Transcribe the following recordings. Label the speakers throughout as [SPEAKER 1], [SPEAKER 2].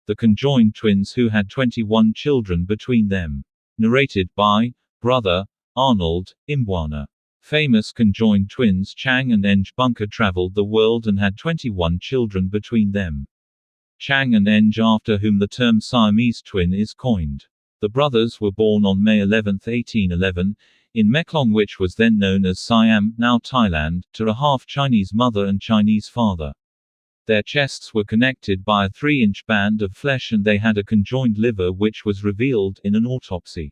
[SPEAKER 1] the conjoined twins who had 21 children between them. Narrated by brother Arnold Imbwana. Famous conjoined twins Chang and Eng Bunker traveled the world and had 21 children between them. Chang and Eng, after whom the term Siamese twin is coined. The brothers were born on May 11, 1811, in Meklong, which was then known as Siam, now Thailand, to a half Chinese mother and Chinese father. Their chests were connected by a 3-inch band of flesh and they had a conjoined liver which was revealed in an autopsy.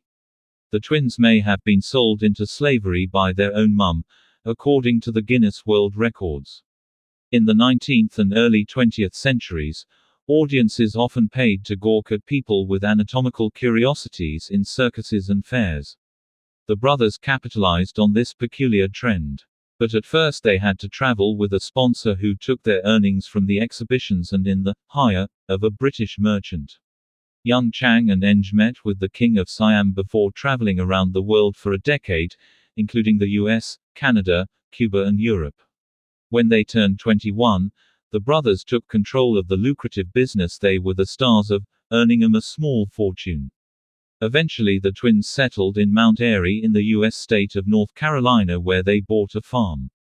[SPEAKER 1] The twins may have been sold into slavery by their own mum, according to the Guinness World Records. In the 19th and early 20th centuries, audiences often paid to gawk at people with anatomical curiosities in circuses and fairs. The brothers capitalized on this peculiar trend. But at first they had to travel with a sponsor who took their earnings from the exhibitions and in the hire of a British merchant. Young Chang and Eng met with the King of Siam before traveling around the world for a decade, including the US, Canada, Cuba and Europe. When they turned 21, the brothers took control of the lucrative business they were the stars of, earning them a small fortune. Eventually the twins settled in Mount Airy in the U.S. state of North Carolina, where they bought a farm.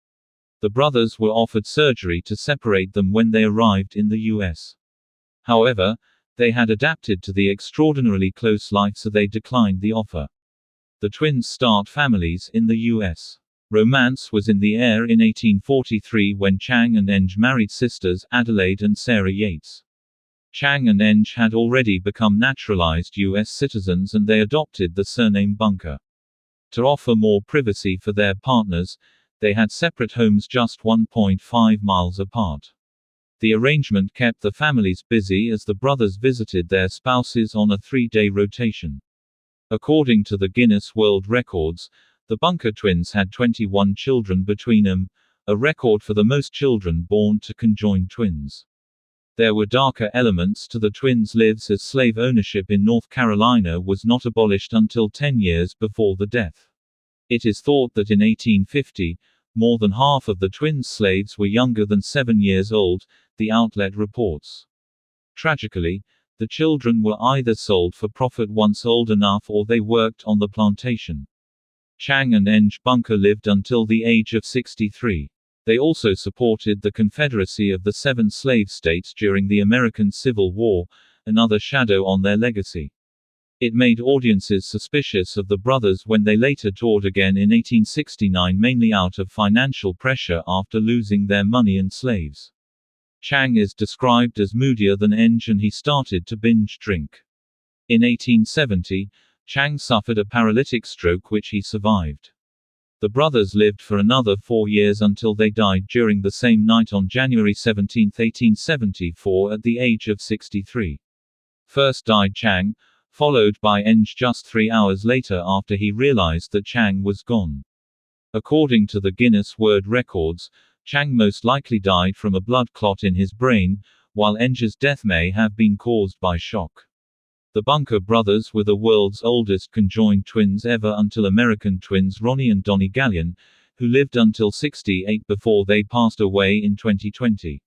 [SPEAKER 1] The brothers were offered surgery to separate them when they arrived in the U.S. However, they had adapted to the extraordinarily close life, so they declined the offer. The twins start families in the U.S. Romance was in the air in 1843 when Chang and Eng married sisters Adelaide and Sarah Yates. Chang and Eng had already become naturalized U.S. citizens and they adopted the surname Bunker. To offer more privacy for their partners, they had separate homes just 1.5 miles apart. The arrangement kept the families busy as the brothers visited their spouses on a 3-day rotation. According to the Guinness World Records, the Bunker twins had 21 children between them, a record for the most children born to conjoined twins. There were darker elements to the twins' lives, as slave ownership in North Carolina was not abolished until 10 years before the death. It is thought that in 1850, more than half of the twins' slaves were younger than 7 years old, the outlet reports. Tragically, the children were either sold for profit once old enough or they worked on the plantation. Chang and Eng Bunker lived until the age of 63. They also supported the Confederacy of the 7 slave states during the American Civil War, another shadow on their legacy. It made audiences suspicious of the brothers when they later toured again in 1869, mainly out of financial pressure after losing their money and slaves. Chang is described as moodier than Eng and he started to binge drink. In 1870, Chang suffered a paralytic stroke which he survived. The brothers lived for another 4 years until they died during the same night on January 17, 1874 at the age of 63. First died Chang, followed by Eng just 3 hours later after he realized that Chang was gone. According to the Guinness World Records, Chang most likely died from a blood clot in his brain, while Eng's death may have been caused by shock. The Bunker brothers were the world's oldest conjoined twins ever until American twins Ronnie and Donnie Gallion, who lived until 68 before they passed away in 2020.